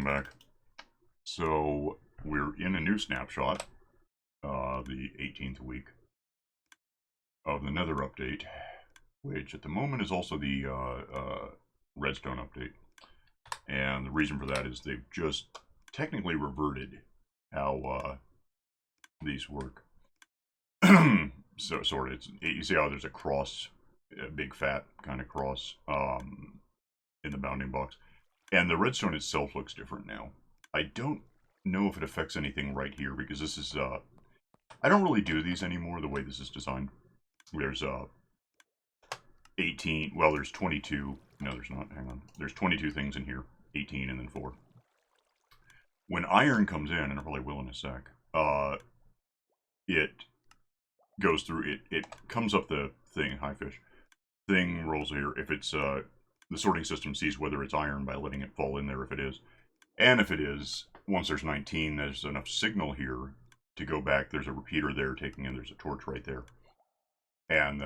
back. So we're in a new snapshot, the 18th week of the Nether update, which at the moment is also the Redstone update. And the reason for that is they've just technically reverted how these work. So sort of, you see how there's a cross, a big fat kind of cross in the bounding box, and the redstone itself looks different now. I don't know if it affects anything right here because this is I don't really do these anymore the way this is designed. There's 18, well there's 22, no there's not, hang on, there's 22 things in here, 18 and then 4. When iron comes in, and I probably will in a sec, it goes through, it comes up the thing, hi fish, thing rolls here. If it's, the sorting system sees whether it's iron by letting it fall in there if it is. And if it is, once there's 19, there's enough signal here to go back. There's a repeater there taking in, there's a torch right there. And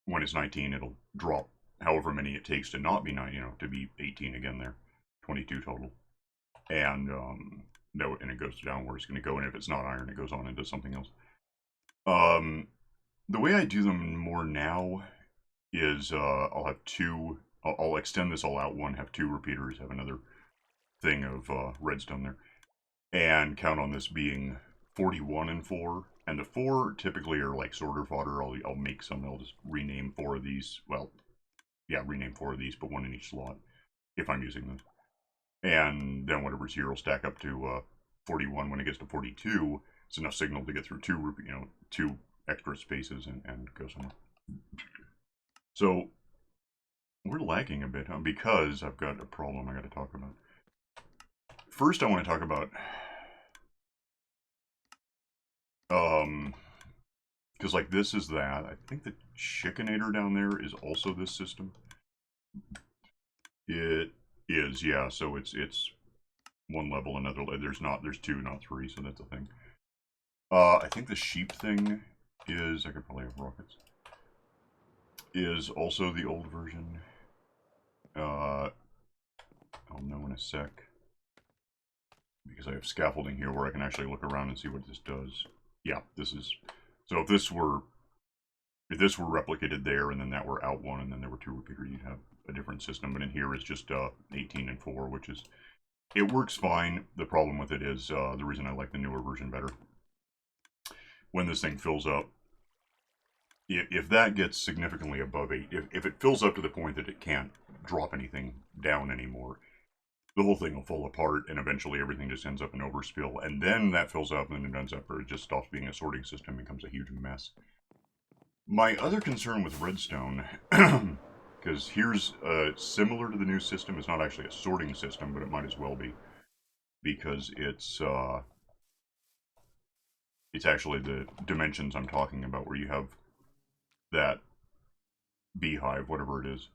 when it's 19, it'll drop however many it takes to not be 9, to be 18 again there. 22 total. And, no, and it goes down where it's going to go. And if it's not iron, it goes on into something else. The way I do them more now is I'll have two, I'll extend this all out one, have 2 repeaters, have another thing of redstone there, and count on this being 41 and 4. And the 4 typically are like sorter fodder. I'll make some, I'll just rename 4 of these, well, yeah, rename 4 of these, but 1 in each slot, if I'm using those. And then whatever's here will stack up to 41. When it gets to 42, it's enough signal to get through 2 extra spaces and go somewhere. So we're lagging a bit, huh? Because I've got a problem I got to talk about. First, I want to talk about because like this is that. I think the Chickinator down there is also this system. It is, yeah. So it's one level, another level. There's 2, not 3. So that's a thing. I think the sheep thing is, I could probably have rockets, is also the old version. I'll know in a sec, because I have scaffolding here where I can actually look around and see what this does. Yeah, this is, so if this were replicated there, and then that were out 1, and then there were 2 repeaters, you'd have a different system. But in here it's just 18 and 4, which is, it works fine. The problem with it is, the reason I like the newer version better, when this thing fills up, if that gets significantly above 8, if it fills up to the point that it can't drop anything down anymore, the whole thing will fall apart, and eventually everything just ends up in overspill. And then that fills up, and then it ends up, or it just stops being a sorting system and becomes a huge mess. My other concern with redstone, because here's similar to the new system, it's not actually a sorting system, but it might as well be, because it's actually the dimensions I'm talking about, where you have that beehive, whatever it is.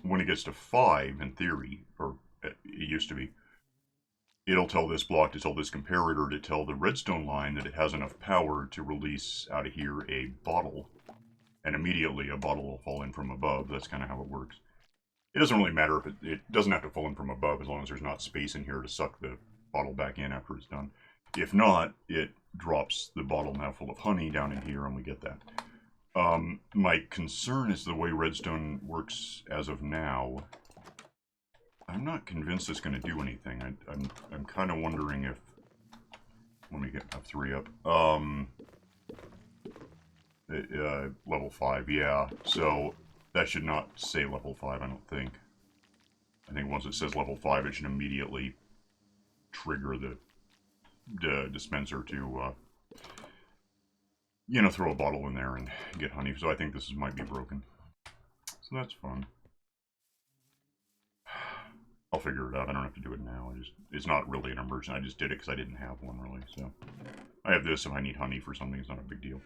When it gets to 5, in theory, or it used to be, it'll tell this block to tell this comparator to tell the redstone line that it has enough power to release out of here a bottle, and immediately a bottle will fall in from above. That's kind of how it works. It doesn't really matter if it doesn't have to fall in from above, as long as there's not space in here to suck the bottle back in after it's done. If not, it drops the bottle now full of honey down in here, and we get that. My concern is the way redstone works as of now. I'm not convinced it's going to do anything. I'm kind of wondering if, let me get a 3 up. Level 5, yeah. So that should not say level 5, I don't think. I think once it says level 5, it should immediately trigger the dispenser to, throw a bottle in there and get honey. So I think this might be broken. So that's fun. I'll figure it out. I don't have to do it now. It's not really an emergency. I just did it because I didn't have one, really. So I have this if I need honey for something. It's not a big deal.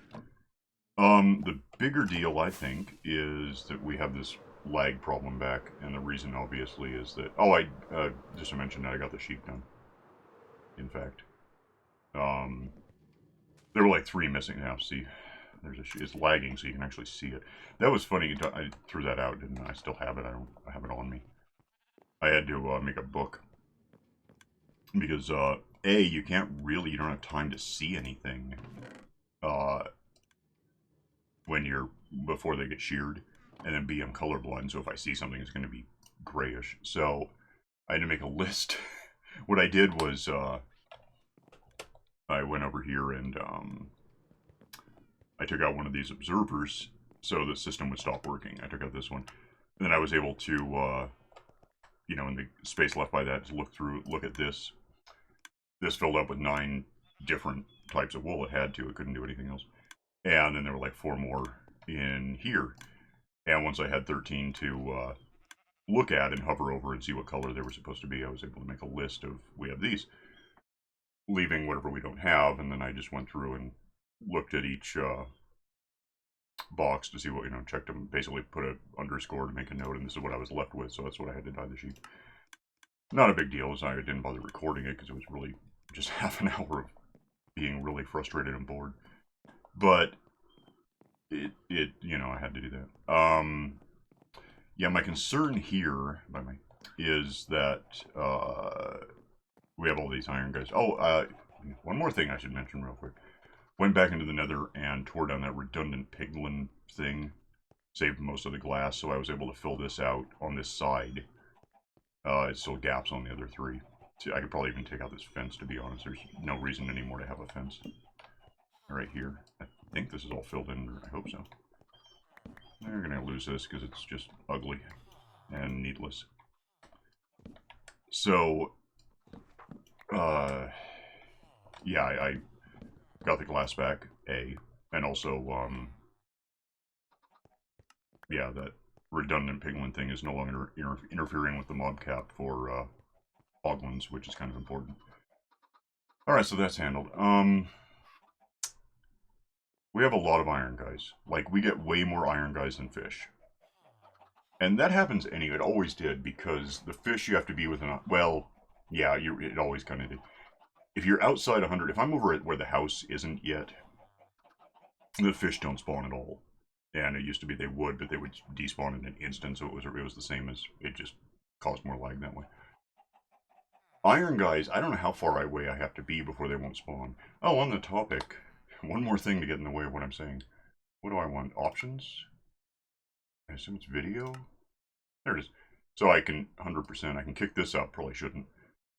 The bigger deal, I think, is that we have this lag problem back. And the reason, obviously, is that... Oh, just to mention that I got the sheep done. In fact. There were like 3 missing now. See, there's it's lagging, so you can actually see it. That was funny. I threw that out, didn't I? I still have it. I have it on me. I had to make a book Because, you can't really, you don't have time to see anything uh, before they get sheared. And then B, I'm colorblind, so if I see something, it's going to be grayish. So I had to make a list. What I did was, I went over here and I took out one of these observers so the system would stop working. I took out this one. And then I was able to, you know, in the space left by that, to look at this. This filled up with 9 different types of wool. It had to. It couldn't do anything else. And then there were like 4 more in here. And once I had 13 to look at and hover over and see what color they were supposed to be, I was able to make a list of, we have these, leaving whatever we don't have. And then I just went through and looked at each box to see what, you know, checked them, basically put an underscore to make a note, and this is what I was left with, so that's what I had to dye the sheep. Not a big deal, as I didn't bother recording it because it was really just half an hour of being really frustrated and bored. But it you know, I had to do that. Yeah, my concern here is that we have all these iron guys. Oh, one more thing I should mention real quick. Went back into the nether and tore down that redundant piglin thing. Saved most of the glass, so I was able to fill this out on this side. It's still gaps on the other 3. So I could probably even take out this fence, to be honest. There's no reason anymore to have a fence. Right here. I think this is all filled in, I hope so. We're going to lose this because it's just ugly and needless. So, yeah, I got the glass back, and also, yeah, that redundant piglin thing is no longer interfering with the mob cap for hoglins, which is kind of important. Alright, so that's handled. We have a lot of iron guys. Like, we get way more iron guys than fish. And that happens anyway. It always did, because the fish you have to be within, well, yeah, it always kind of did. If you're outside 100, if I'm over at where the house isn't yet, the fish don't spawn at all. And it used to be they would, but they would despawn in an instant, so it was the same as, it just caused more lag that way. Iron guys, I don't know how far away I have to be before they won't spawn. Oh, on the topic, one more thing to get in the way of what I'm saying. What do I want? Options? I assume it's video? There it is. So I can, 100%, I can kick this up, probably shouldn't,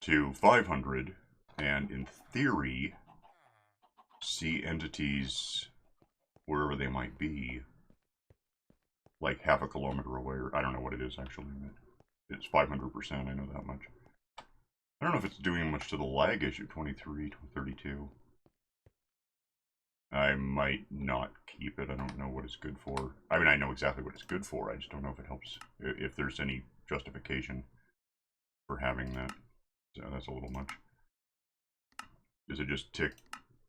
to 500, and in theory, see entities wherever they might be, like half a kilometer away, or I don't know what it is actually. It's 500%, I know that much. I don't know if it's doing much to the lag issue, 23, 32. I might not keep it. I don't know what it's good for. I mean, I know exactly what it's good for. I just don't know if it helps, if there's any justification for having that. So that's a little much. Does it just tick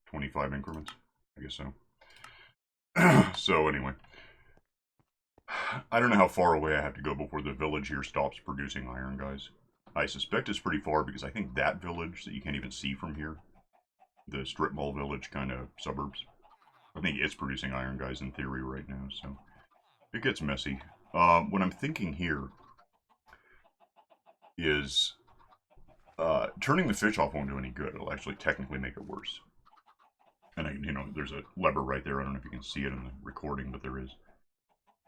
25 increments? I guess so. So anyway, I don't know how far away I have to go before the village here stops producing iron guys. I suspect it's pretty far because I think that village that you can't even see from here, the strip mall village kind of suburbs, I think it's producing iron guys in theory right now, so it gets messy. What I'm thinking here is turning the fish off won't do any good. It'll actually technically make it worse. And, you know, there's a lever right there. I don't know if you can see it in the recording, but there is.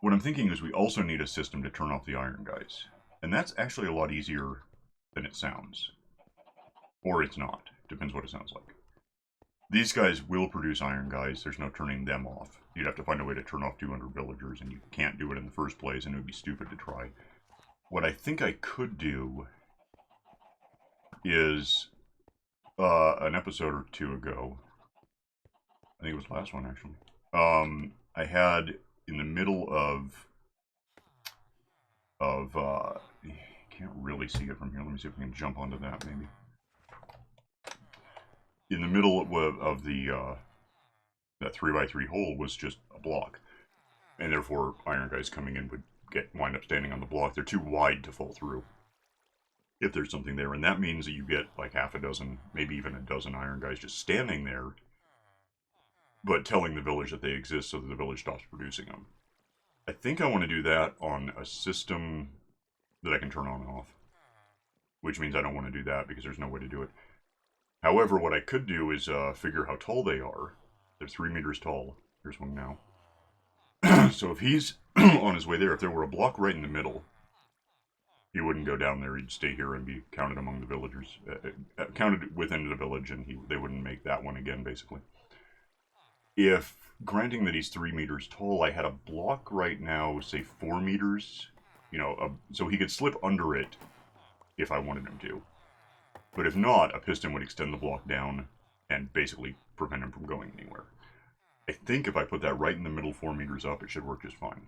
What I'm thinking is we also need a system to turn off the iron guys. And that's actually a lot easier than it sounds. Or it's not. Depends what it sounds like. These guys will produce iron guys. There's no turning them off. You'd have to find a way to turn off 200 villagers, and you can't do it in the first place, and it would be stupid to try. What I think I could do is an episode or 2 ago, I think it was the last one actually, I had in the middle of you can't really see it from here. Let me see if we can jump onto that maybe. In the middle of the that 3x3 hole was just a block, and therefore iron guys coming in would wind up standing on the block. They're too wide to fall through if there's something there, and that means that you get like half a dozen, maybe even a dozen iron guys just standing there, but telling the village that they exist so that the village stops producing them. I think I want to do that on a system that I can turn on and off, which means I don't want to do that because there's no way to do it. However, what I could do is figure how tall they are. They're 3 meters tall. Here's one now. So if he's on his way there, if there were a block right in the middle, he wouldn't go down there. He'd stay here and be counted among the villagers, counted within the village, and they wouldn't make that one again, basically. If, granting that he's 3 meters tall, I had a block right now, say 4 meters, you know, so he could slip under it if I wanted him to. But if not, a piston would extend the block down and basically prevent him from going anywhere. I think if I put that right in the middle 4 meters up, it should work just fine.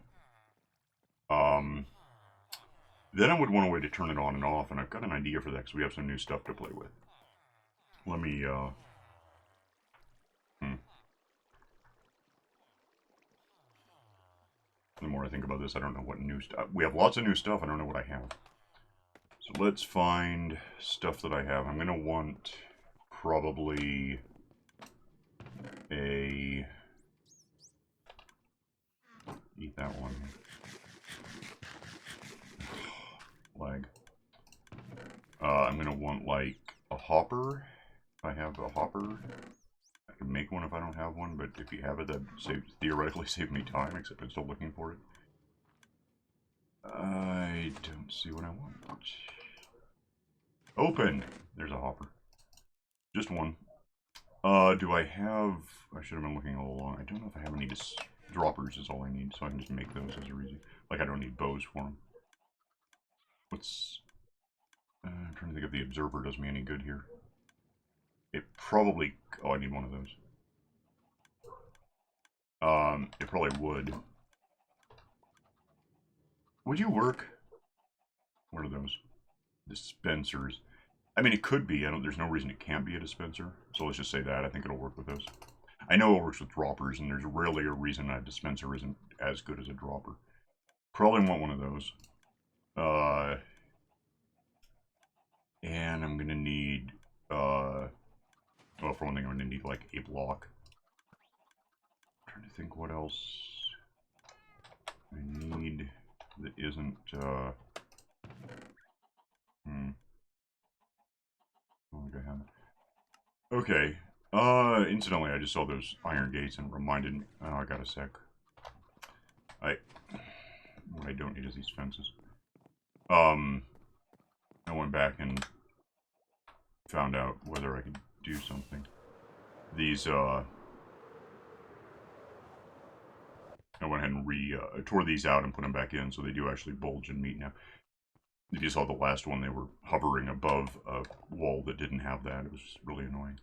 Then I would want a way to turn it on and off, and I've got an idea for that because we have some new stuff to play with. Let me, The more I think about this, I don't know what new stuff. We have lots of new stuff, I don't know what I have. So let's find stuff that I have. I'm going to want probably a... Eat that one. Lag. I'm going to want, like, a hopper. If I have a hopper, I can make one if I don't have one, but if you have it, that'd theoretically save me time, except I'm still looking for it. I don't see what I want. Open! There's a hopper. Just one. Do I have... I should have been looking all along. I don't know if I have any droppers is all I need, so I can just make those as a easy. Like, I don't need bows for them. What's... I'm trying to think if the observer does me any good here. It probably... Oh, I need one of those. It probably would. Would you work? What are those? Dispensers. I mean, it could be. There's no reason it can't be a dispenser. So let's just say that. I think it'll work with those. I know it works with droppers, and there's rarely a reason a dispenser isn't as good as a dropper. Probably want one of those. And I'm going to need... well, for one thing, I'm going to need, like, a block. I'm trying to think what else I need that isn't... I don't think I have it. Okay. Incidentally, I just saw those iron gates and reminded me. Oh, I got a sec. What I don't need is these fences. I went back and found out whether I could do something. These, I went ahead and tore these out and put them back in, so they do actually bulge and meet now. If you saw the last one, they were hovering above a wall that didn't have that. It was really annoying.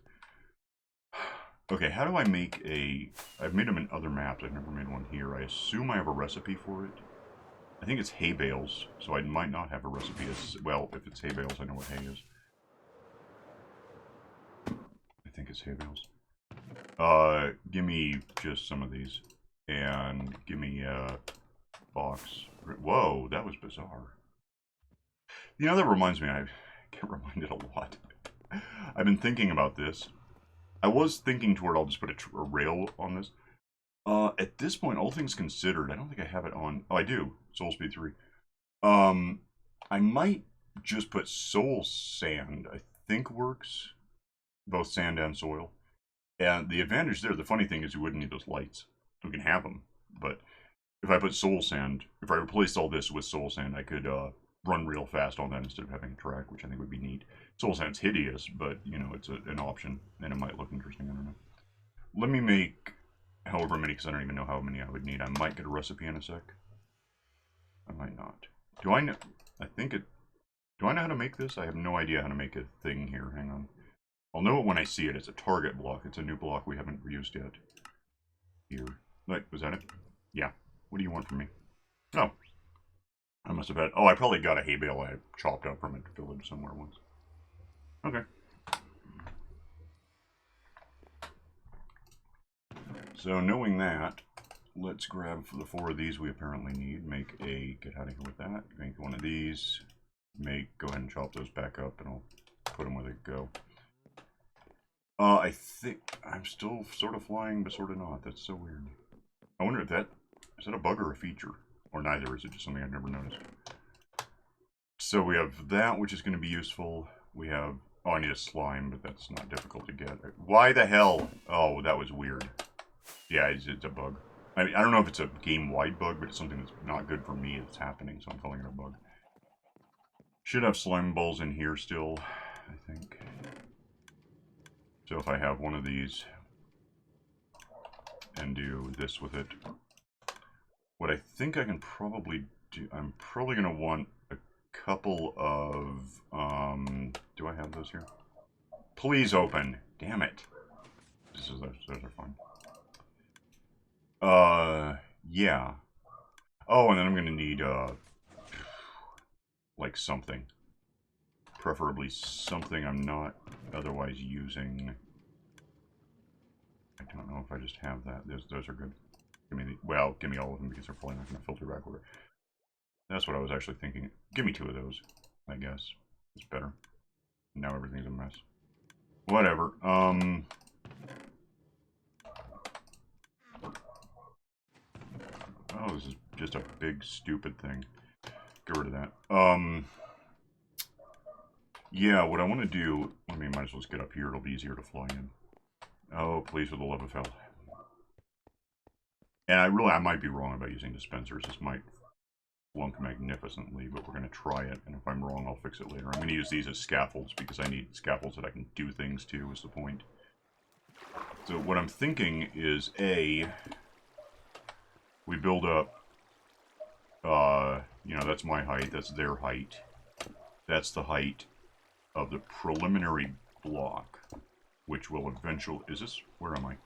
Okay, how do I make a... I've made them in other maps. I've never made one here. I assume I have a recipe for it. I think it's hay bales, so I might not have a recipe. Well, if it's hay bales, I know what hay is. I think it's hay bales. Give me just some of these. And give me a box. Whoa, that was bizarre. You know, that reminds me, I get reminded a lot. I've been thinking about this. I was thinking toward I'll just put a rail on this. At this point, all things considered, I don't think I have it on... Oh, I do. Soul Speed 3. I might just put soul sand, I think works. Both sand and soil. And the advantage there, the funny thing is you wouldn't need those lights. We can have them. But if I put soul sand, if I replaced all this with soul sand, I could run real fast on that instead of having a track, which I think would be neat. Soul sand's hideous, but, you know, it's an option, and it might look interesting, I don't know. Let me make however many, because I don't even know how many I would need. I might get a recipe in a sec. I might not. Do I know? I think it... Do I know how to make this? I have no idea how to make a thing here. Hang on. I'll know it when I see it. It's a target block. It's a new block we haven't used yet. Here. Wait, was that it? Yeah. What do you want from me? Oh. I must have had... Oh, I probably got a hay bale I chopped up from a village somewhere once. Okay. So, knowing that, let's grab for the 4 of these we apparently need. Make a... Get out of here with that. Make one of these. Go ahead and chop those back up, and I'll put them where they go. I think... I'm still sort of flying, but sort of not. That's so weird. I wonder if that... Is that a bug or a feature? Or neither, is it just something I've never noticed? So we have that, which is going to be useful. We have Oh, I need a slime, but that's not difficult to get. Why the hell? Oh, that was weird. Yeah, it's a bug. I mean, I don't know if it's a game-wide bug, but it's something that's not good for me that's happening, so I'm calling it a bug. Should have slime balls in here still, I think. So if I have one of these and do this with it, what I think I can probably do, I'm probably going to want a couple of, do I have those here? Please open. Damn it. Those are fine. Yeah. Oh, and then I'm going to need, like something. Preferably something I'm not otherwise using. I don't know if I just have that. Those are good. Give me give me all of them because they're probably not going to filter backward. That's what I was actually thinking. Give me 2 of those, I guess. It's better. Now everything's a mess. Whatever. Oh, this is just a big stupid thing. Get rid of that. Yeah, what I want to do, I mean, might as well just get up here. It'll be easier to fly in. Oh, please, for the love of hell. And I might be wrong about using dispensers. This might flunk magnificently, but we're going to try it. And if I'm wrong, I'll fix it later. I'm going to use these as scaffolds because I need scaffolds that I can do things to, is the point. So what I'm thinking is, A, we build up, you know, that's my height, that's their height. That's the height of the preliminary block, which will eventually... Is this... Where am I?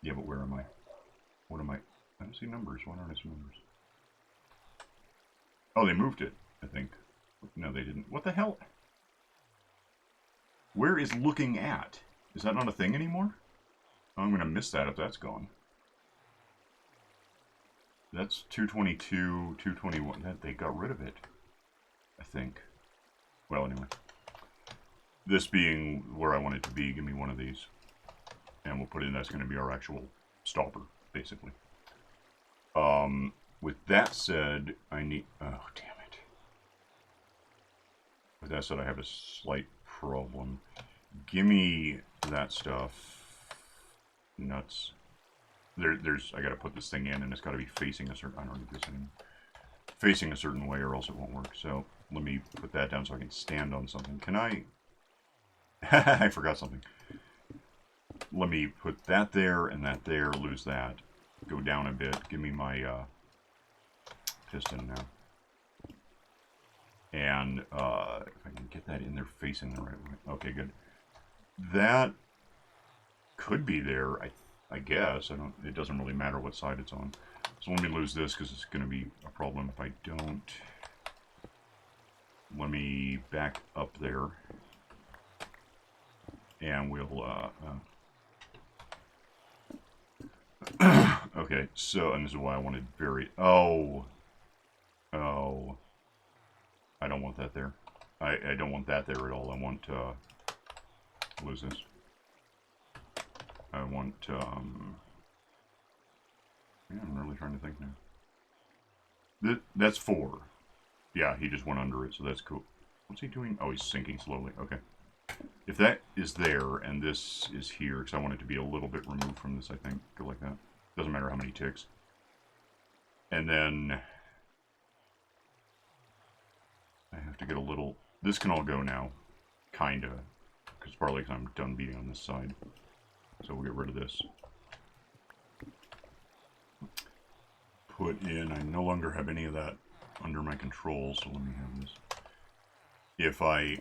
Yeah, but where am I? What am I... I don't see numbers. Why don't I see numbers? Oh, they moved it, I think. No, they didn't. What the hell? Where is looking at? Is that not a thing anymore? Oh, I'm going to miss that if that's gone. That's 222, 221. They got rid of it, I think. Well, anyway. This being where I want it to be, give me one of these. And we'll put in, that's going to be our actual stopper, basically. With that said, I need... Oh, damn it. With that said, I have a slight problem. Give me that stuff. Nuts. There's... I gotta put this thing in, and it's gotta be facing a certain... I don't need this anymore. Facing a certain way, or else it won't work. So, let me put that down so I can stand on something. Can I... I forgot something. Let me put that there, and that there. Lose that. Go down a bit. Give me my piston now. And if I can get that in there facing the right way. Okay, good. That could be there, I guess. It doesn't really matter what side it's on. So let me lose this because it's going to be a problem if I don't. Let me back up there. And we'll... okay, so, and this is why I wanted very... Oh. I don't want that there. I don't want that there at all. I want, what is this? I want, yeah, I'm really trying to think now. That's 4. Yeah, he just went under it, so that's cool. What's he doing? Oh, he's sinking slowly. Okay. If that is there, and this is here, because I want it to be a little bit removed from this, I think. Go like that. Doesn't matter how many ticks. And then... I have to get a little... This can all go now. Kinda. Because partly because I'm done beating on this side. So we'll get rid of this. Put in... I no longer have any of that under my control, so let me have this. If I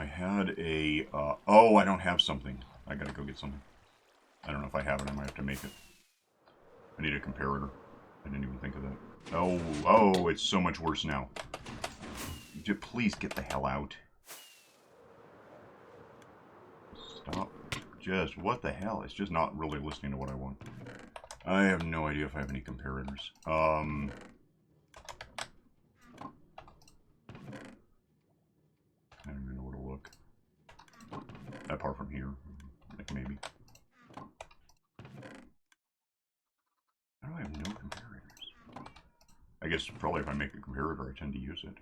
had a... oh, I don't have something. I gotta go get something. I don't know if I have it. I might have to make it. I need a comparator. I didn't even think of that. Oh, it's so much worse now. Please get the hell out. Stop. Just, what the hell? It's just not really listening to what I want. I have no idea if I have any comparators. I don't even know where to look. Apart from here. Like, maybe. How do I have no comparators? I guess probably if I make a comparator, I tend to use it.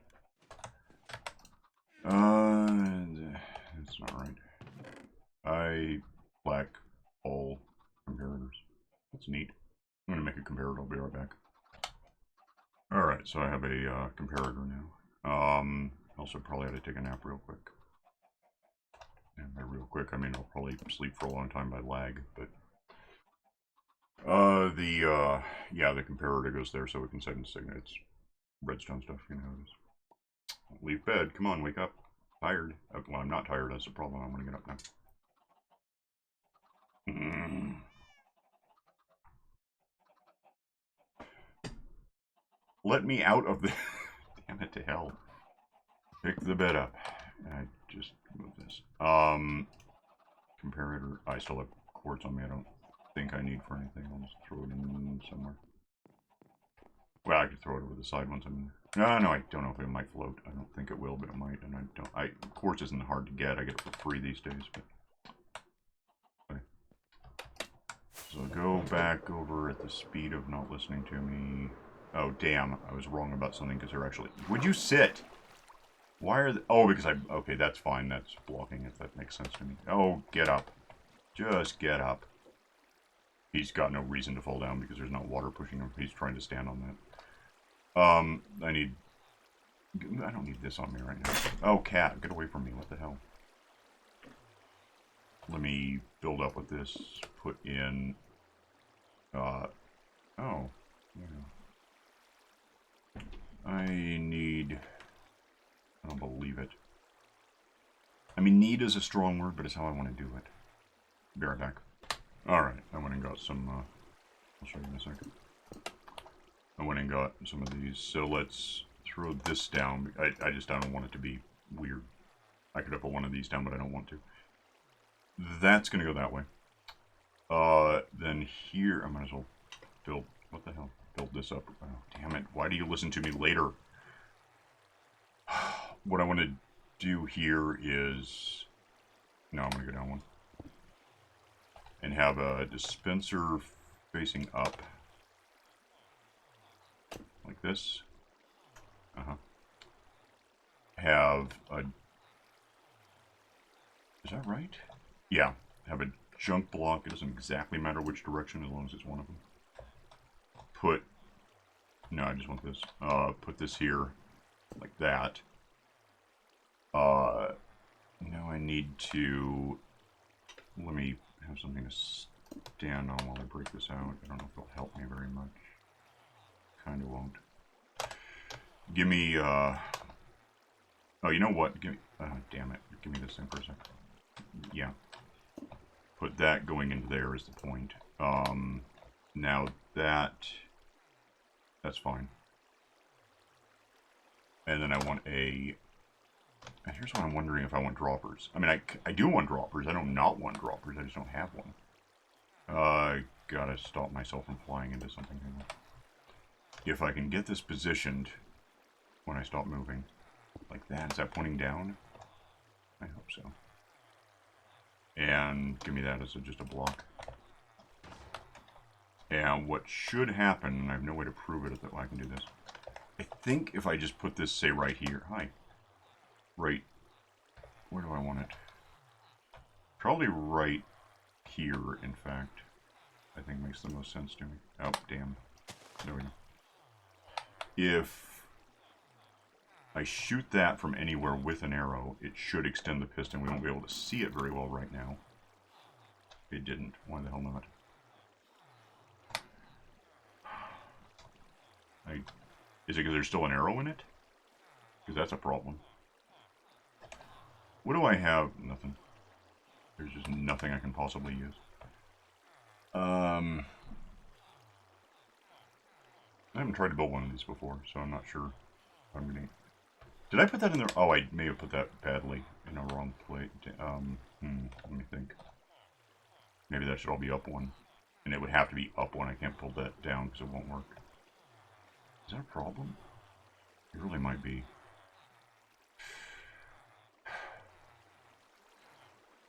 That's not right. Black all comparators. That's neat. I'm gonna make a comparator. I'll be right back. Alright, so I have a comparator now. Also probably had to take a nap real quick. And by real quick, I mean I'll probably sleep for a long time by lag, but yeah, the comparator goes there so we can send signal. It's redstone stuff, you know how it is. Leave bed, come on, wake up. Tired. Well, I'm not tired, that's the problem. I'm gonna get up now. Let me out of the... Damn it to hell. Pick the bed up. I just move this. Comparator. I still have quartz on me. I don't think I need for anything. I'll just throw it in somewhere. Well, I could throw it over the side once I'm... No, I don't know if it might float. I don't think it will, but it might. And I don't... Quartz isn't hard to get. I get it for free these days, but... Okay. So go back over at the speed of not listening to me. Oh, damn. I was wrong about something because they're actually... Would you sit? Why are they... Oh, because I... Okay, that's fine. That's blocking if that makes sense to me. Oh, get up. Just get up. He's got no reason to fall down because there's no water pushing him. He's trying to stand on that. I need... I don't need this on me right now. Oh, cat, get away from me. What the hell? Let me build up with this. Put in... Oh. Yeah. I need... I don't believe it. I mean, need is a strong word, but it's how I want to do it. Be right back. Alright, I went and got some, I'll show you in a second. I went and got some of these, so let's throw this down. I just don't want it to be weird. I could have put one of these down, but I don't want to. That's going to go that way. Then here, I might as well build, what the hell? Build this up. Oh, damn it, why do you listen to me later? What I want to do here is... No, I'm going to go down one. And have a dispenser facing up. Like this. Have a... Is that right? Yeah. Have a junk block. It doesn't exactly matter which direction as long as it's one of them. Put... No, I just want this. Put this here. Like that. Now I need to... Let me have something to stand on while I break this out. I don't know if it'll help me very much. Kinda won't. Give me, Oh, you know what? Give me... damn it. Give me this thing for a second. Yeah. Put that going into there is the point. Now that... That's fine. And then I want a... Here's what I'm wondering if I want droppers. I mean, I do want droppers. I don't not want droppers. I just don't have one. Gotta stop myself from flying into something. If I can get this positioned when I stop moving, like that. Is that pointing down? I hope so. And give me that as just a block. And what should happen, and I have no way to prove it, that I can do this. I think if I just put this, say, right here. Hi. Right. Where do I want it? Probably right here, in fact. I think makes the most sense to me. Oh, damn. There we go. If I shoot that from anywhere with an arrow, it should extend the piston. We won't be able to see it very well right now. It didn't. Why the hell not? Is it because there's still an arrow in it? Because that's a problem. What do I have? Nothing. There's just nothing I can possibly use. I haven't tried to build one of these before, so I'm not sure if I'm gonna... Did I put that in there? Oh, I may have put that badly in a wrong plate. Let me think. Maybe that should all be up one. And it would have to be up one. I can't pull that down because it won't work. Is that a problem? It really might be.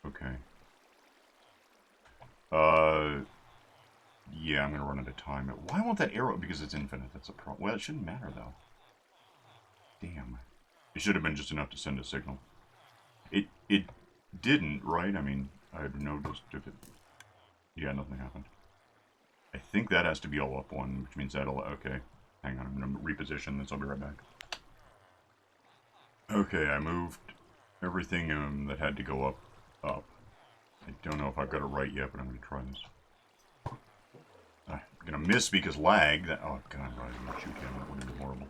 Okay. Yeah, I'm gonna run out of time. Why won't that arrow? Because it's infinite. That's a problem. Well, it shouldn't matter, though. Damn. It should have been just enough to send a signal. It didn't, right? I mean, I've noticed if it... Yeah, nothing happened. I think that has to be all up one, which means that'll... Okay. Hang on, I'm going to reposition this. I'll be right back. Okay, I moved everything that had to go up. I don't know if I've got it right yet, but I'm going to try this. I'm going to miss because lag. Oh, God, I'm going to shoot him. That would have been horrible.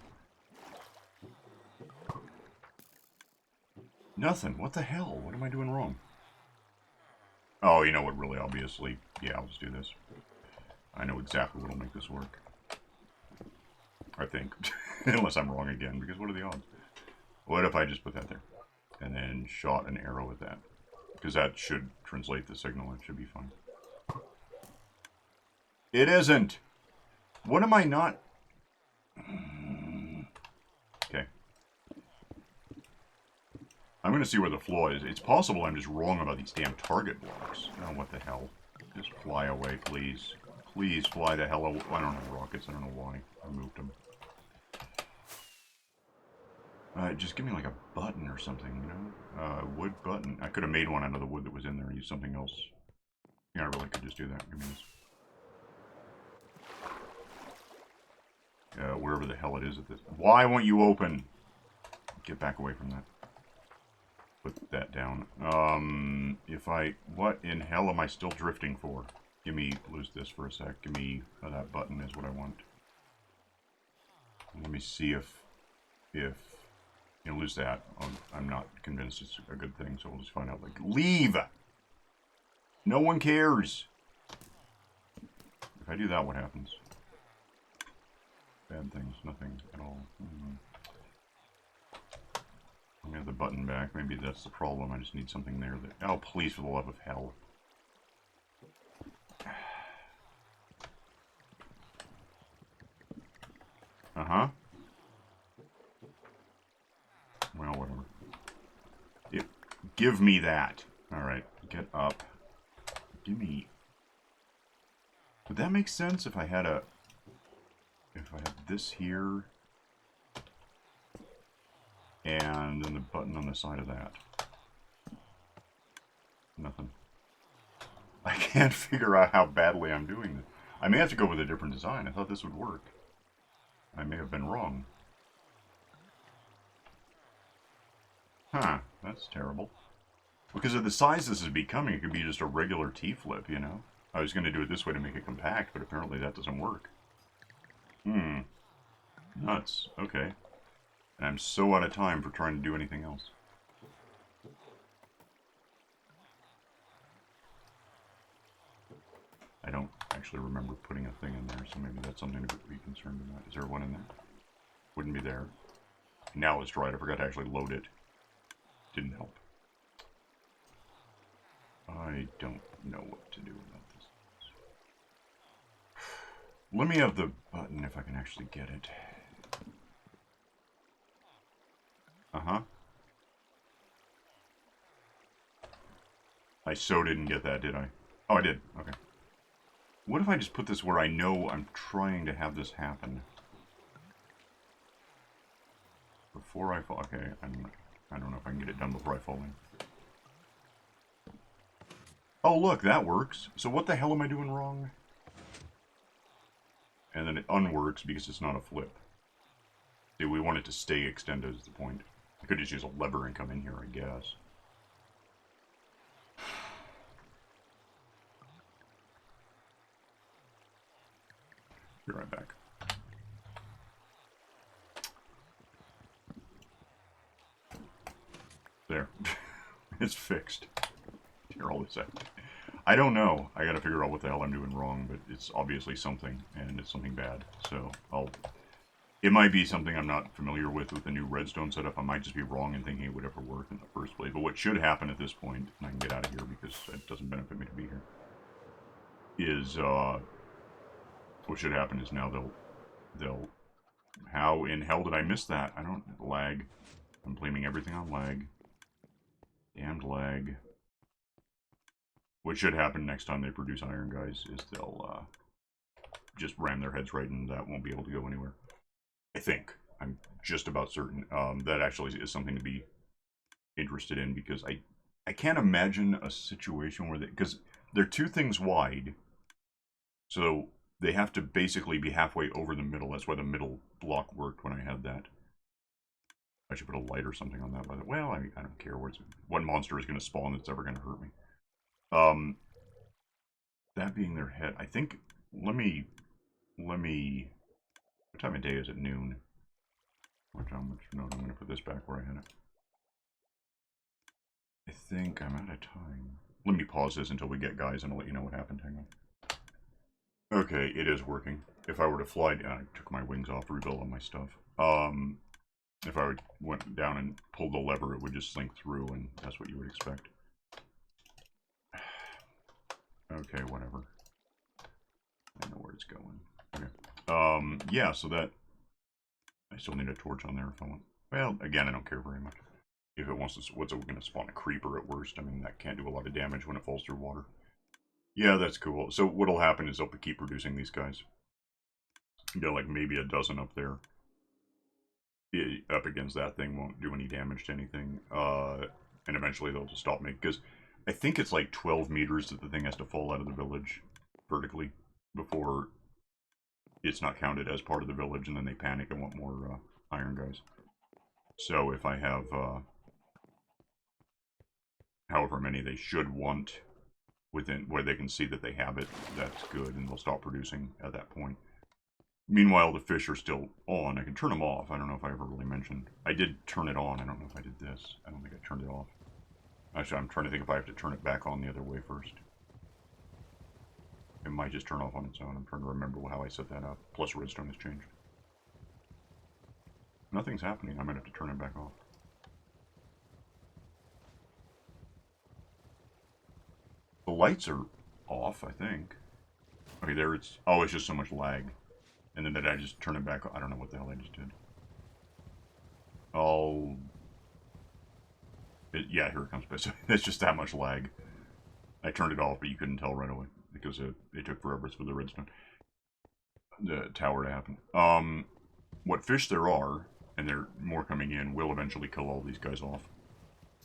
Nothing. What the hell? What am I doing wrong? Oh, you know what, really, obviously. Yeah, I'll just do this. I know exactly what will make this work. I think. Unless I'm wrong again, because what are the odds? What if I just put that there? And then shot an arrow at that? Because that should translate the signal. It should be fine. It isn't! What am I not... Okay. I'm going to see where the flaw is. It's possible I'm just wrong about these damn target blocks. Oh, what the hell. Just fly away, please. Please fly the hell away. I don't have rockets. I don't know why. I moved them. Just give me like a button or something, you know? Wood button. I could have made one out of the wood that was in there and used something else. Yeah, I really could just do that. Give me this. Wherever the hell it is at this... Why won't you open? Get back away from that. Put that down. If I... What in hell am I still drifting for? Give me... Lose this for a sec. Give me... that button is what I want. Let me see if... You know, lose that. I'm not convinced it's a good thing, so we'll just find out. Like, leave! No one cares! If I do that, what happens? Bad things. Nothing at all. I'm gonna have the button back. Maybe that's the problem. I just need something there that... Oh, please, for the love of hell. Uh-huh. Well, whatever. Give me that. Alright, get up. Give me... Would that make sense if I had a... If I had this here... And then the button on the side of that. Nothing. I can't figure out how badly I'm doing this. I may have to go with a different design. I thought this would work. I may have been wrong. Huh, that's terrible. Because of the size this is becoming, it could be just a regular T-flip, you know? I was going to do it this way to make it compact, but apparently that doesn't work. Nuts. Okay. And I'm so out of time for trying to do anything else. I don't actually remember putting a thing in there, so maybe that's something to be concerned about. Is there one in there? Wouldn't be there. Now it's right. I forgot to actually load it. Didn't help. I don't know what to do about this. Let me have the button if I can actually get it. Uh-huh. I so didn't get that, did I? Oh, I did. Okay. What if I just put this where I know I'm trying to have this happen? Before I fall... Okay, I don't know if I can get it done before I fall in. Oh, look, that works. So what the hell am I doing wrong? And then it unworks because it's not a flip. See, we want it to stay extended is the point. I could just use a lever and come in here, I guess. Be right back. There. It's fixed. Here, all this out. I don't know. I gotta figure out what the hell I'm doing wrong, but it's obviously something, and it's something bad. So, it might be something I'm not familiar with the new Redstone setup. I might just be wrong in thinking it would ever work in the first place. But what should happen at this point, and I can get out of here because it doesn't benefit me to be here, is, what should happen is now they'll... How in hell did I miss that? I don't... Lag. I'm blaming everything on lag. Damned lag. What should happen next time they produce iron, guys, is they'll just ram their heads right and that won't be able to go anywhere. I think. I'm just about certain. That actually is something to be interested in, because I can't imagine a situation where because they're 2 things wide, so they have to basically be halfway over the middle. That's why the middle block worked when I had that. I should put a light or something on that. By the way, well, I don't care what monster is going to spawn that's ever going to hurt me. That being their head, I think. Let me. What time of day is it? Noon. No, I'm going to put this back where I had it. I think I'm out of time. Let me pause this until we get guys, and I'll let you know what happened. Hang on. Okay, it is working. If I were to fly down, I took my wings off to rebuild all my stuff. If I went down and pulled the lever, it would just slink through, and that's what you would expect. Okay, whatever. I know where it's going. Okay. Yeah, so that... I still need a torch on there if I want. Well, again, I don't care very much. If it wants to... What's it going to spawn? A creeper at worst. I mean, that can't do a lot of damage when it falls through water. Yeah, that's cool. So what'll happen is they'll keep producing these guys. You got like maybe a dozen up there. Up against that thing won't do any damage to anything. And eventually they'll just stop making... Because I think it's like 12 meters that the thing has to fall out of the village vertically before it's not counted as part of the village, and then they panic and want more iron guys. So if I have however many they should want within where they can see that they have it, that's good, and they'll stop producing at that point. Meanwhile, the fish are still on. I can turn them off. I don't know if I ever really mentioned. I did turn it on. I don't know if I did this. I don't think I turned it off. Actually, I'm trying to think if I have to turn it back on the other way first. It might just turn off on its own. I'm trying to remember how I set that up. Plus, redstone has changed. Nothing's happening. I might have to turn it back off. The lights are off, I think. Okay, there it's... Oh, it's just so much lag. And then did I just turn it back on? I don't know what the hell I just did. Oh... yeah, here it comes. So it's just that much lag. I turned it off, but you couldn't tell right away. Because it took forever for the redstone. The tower to happen. What fish there are, and there are more coming in, will eventually kill all these guys off.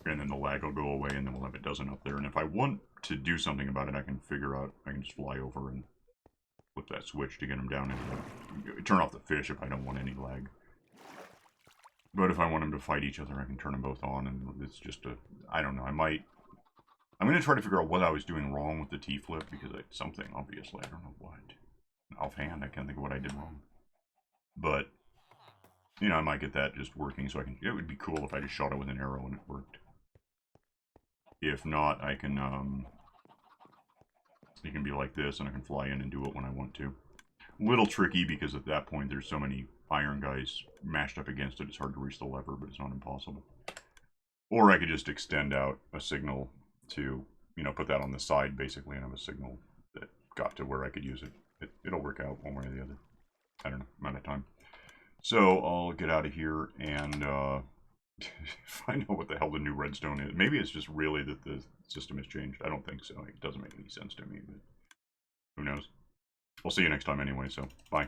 And then the lag will go away, and then we'll have a dozen up there. And if I want to do something about it, I can figure out... I can just fly over and flip that switch to get them down and turn off the fish if I don't want any lag. But if I want them to fight each other, I can turn them both on, and it's just a... I don't know, I might... I'm going to try to figure out what I was doing wrong with the T-flip, because it's something, obviously. I don't know what. Offhand, I can't think of what I did wrong. But, you know, I might get that just working, so I can... It would be cool if I just shot it with an arrow and it worked. If not, I can, it can be like this, and I can fly in and do it when I want to. Little tricky, because at that point there's so many iron guys mashed up against it, it's hard to reach the lever, but it's not impossible. Or I could just extend out a signal to, you know, put that on the side, basically, and have a signal that got to where I could use it. It'll work out one way or the other. I don't know, I'm out of time. So, I'll get out of here and, find out what the hell the new redstone is. Maybe it's just really that the system has changed. I don't think so. It doesn't make any sense to me, but who knows. We'll see you next time anyway, so bye.